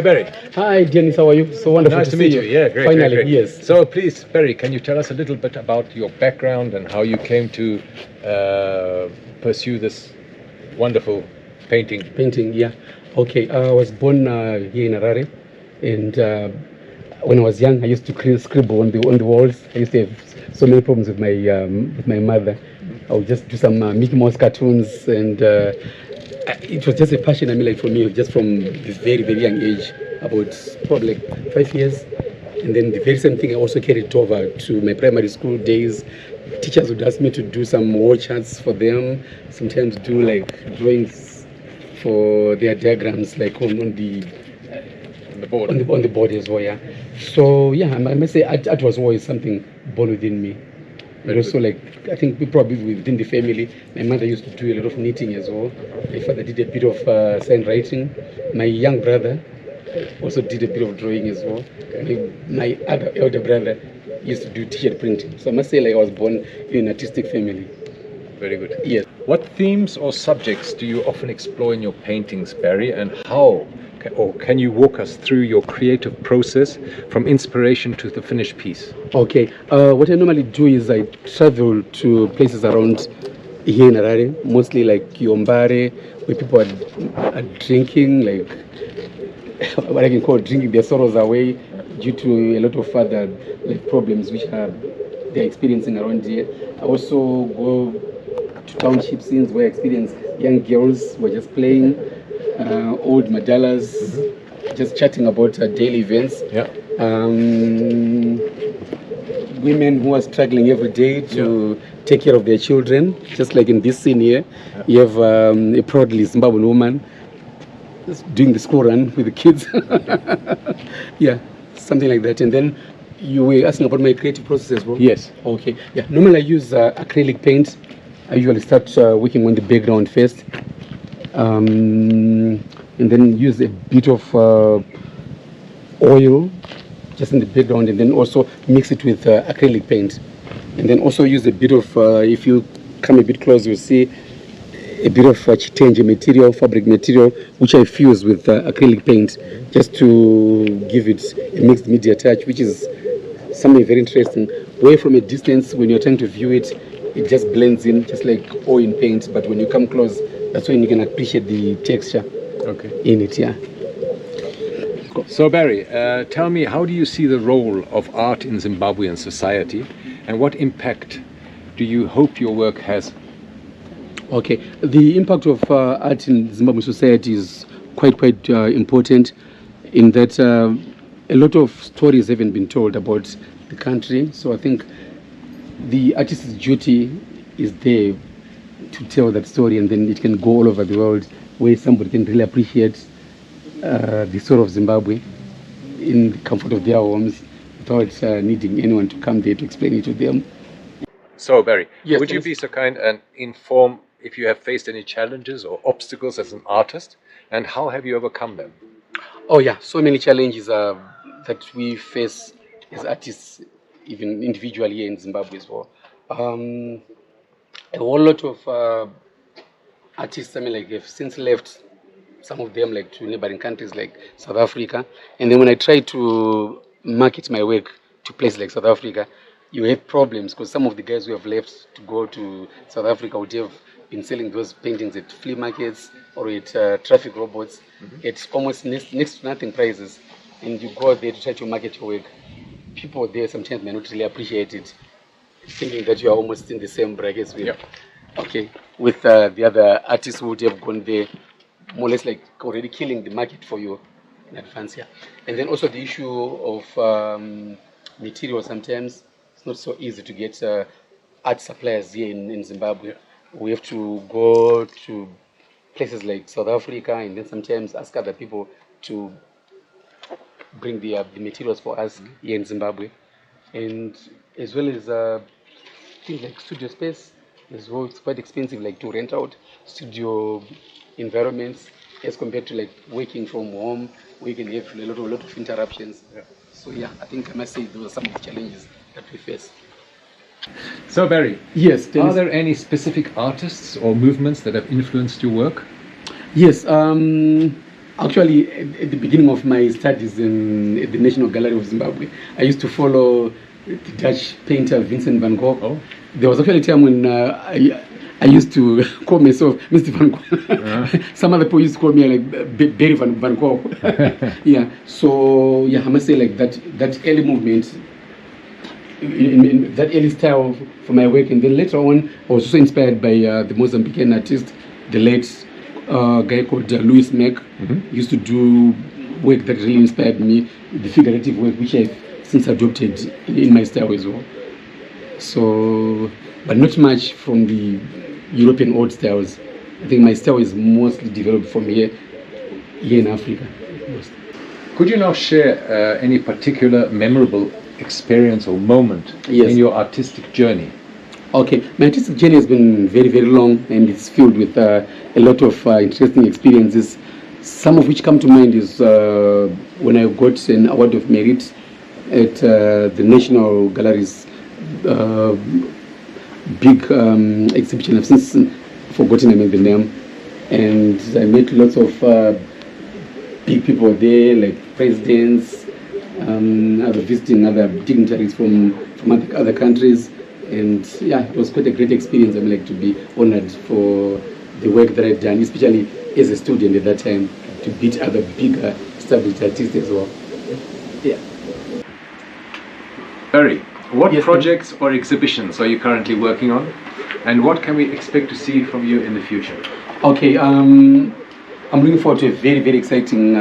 Barry. Hi, Dennis. How are you? So wonderful Nice to meet you. Yeah, great. Finally, great. yes. So please, Barry, can you tell us a little bit about your background and how you came to pursue this wonderful painting? Painting, yeah. Okay, I was born here in Harare, and when I was young, I used to scribble on the walls. I used to have so many problems with my mother. I would just do some Mickey Mouse cartoons, and it was just a passion. I mean, like for me, just from this very young age, about probably like 5 years. And then the very same thing I also carried over to my primary school days. Teachers would ask me to do some wall charts for them, sometimes do like drawings for their diagrams, like on the board. On the board as well, yeah. So yeah, I must say art was always something born within me. But also, like, I think we probably within the family, my mother used to do a lot of knitting as well. My father did a bit of sign writing. My young brother also did a bit of drawing as well. My other elder brother used to do t-shirt printing. So I must say, like, I was born in an artistic family. Very good. Yes. What themes or subjects do you often explore in your paintings, Barry, and how? Or can you walk us through your creative process from inspiration to the finished piece? Okay. What I normally do is I travel to places around here in Harare, mostly like Yombare, where people are drinking, like what I can call drinking their sorrows away due to a lot of other like problems which they're experiencing around here. I also go to township scenes where I experience young girls who are just playing, old madalas, just chatting about daily events. Yeah. Women who are struggling every day to take care of their children, just like in this scene here. You have a proudly Zimbabwean woman doing the school run with the kids. Yeah, something like that. And then you were asking about my creative process as well? Yes. Okay. Yeah. Normally I use acrylic paint. I usually start working on the background first, and then use a bit of oil just in the background, and then also mix it with acrylic paint, and then also use a bit of, if you come a bit close, you'll see a bit of chitenge material, fabric material, which I fuse with acrylic paint, just to give it a mixed media touch, which is something very interesting. Way from a distance, when you're trying to view it, it just blends in, just like oil in paint. But when you come close, that's when you can appreciate the texture in it. Yeah. So Barry, tell me, how do you see the role of art in Zimbabwean society, and what impact do you hope your work has? Okay, the impact of art in Zimbabwean society is quite important, in that a lot of stories haven't been told about the country. So I think the artist's duty is there to tell that story, and then it can go all over the world, where somebody can really appreciate the story of Zimbabwe in the comfort of their homes, without needing anyone to come there to explain it to them. So Barry, Yes, would you be so kind and inform if you have faced any challenges or obstacles as an artist, and how have you overcome them? Oh yeah, so many challenges that we face as artists, even individually here in Zimbabwe as well. A whole lot of artists, I mean, like, have since left, some of them like to neighboring countries like South Africa. And then when I try to market my work to places like South Africa, you have problems, because some of the guys who have left to go to South Africa would have been selling those paintings at flea markets or at traffic robots at almost next to nothing prices. And you go there to try to market your work. People there sometimes may not really appreciate it, thinking that you are almost in the same brackets with, with the other artists who would have gone there, more or less like already killing the market for you in advance. Yeah. And then also the issue of material. Sometimes it's not so easy to get art suppliers here in Zimbabwe. We have to go to places like South Africa, and then sometimes ask other people to bring the materials for us here in Zimbabwe. And as well as things like studio space as well, it's quite expensive, like to rent out studio environments as compared to like working from home, where you can have a lot of interruptions. So yeah, I think I must say those are some of the challenges that we face. So Barry, yes, are there any specific artists or movements that have influenced your work? Yes, Actually, at the beginning of my studies at the National Gallery of Zimbabwe, I used to follow the Dutch painter Vincent van Gogh. Oh. There was actually a time when I used to call myself Mr. Van Gogh. Some other people used to call me like Barry Van Gogh. Yeah. So yeah, I must say like that early movement, in that early style for my work, and then later on, I was also inspired by the Mozambican artist, the late guy called Louis Mack. Used to do work that really inspired me, the figurative work, which I've since adopted in my style as well. So, but not much from the European old styles. I think my style is mostly developed from here in Africa. Could you now share any particular memorable experience or moment Yes. in your artistic journey? Okay, my artistic journey has been very, very long, and it's filled with a lot of interesting experiences. Some of which come to mind is when I got an award of merit at the National Gallery's big exhibition. I've since forgotten the name, and I met lots of big people there, like presidents, other visiting other dignitaries from other countries. And yeah, it was quite a great experience. I'm like to be honored for the work that I've done, especially as a student at that time, to beat other bigger established artists as well. Yeah. Barry, what Yes, projects or exhibitions are you currently working on, and what can we expect to see from you in the future? Okay, I'm looking forward to a very, very exciting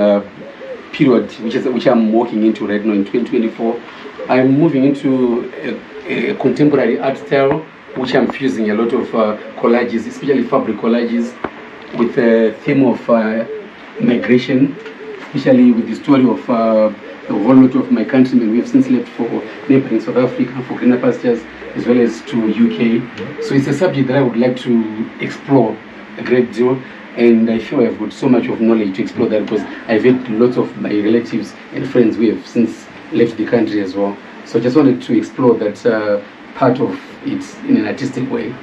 period, which I'm walking into right now in 2024. I'm moving into a contemporary art style, which I'm fusing a lot of collages, especially fabric collages, with a theme of migration, especially with the story of a whole lot of my countrymen. We have since left for neighboring South Africa for greener pastures, as well as to UK. So it's a subject that I would like to explore a great deal, and I feel I've got so much of knowledge to explore that, because I've had lots of my relatives and friends who have since left the country as well. So I just wanted to explore that part of it in an artistic way.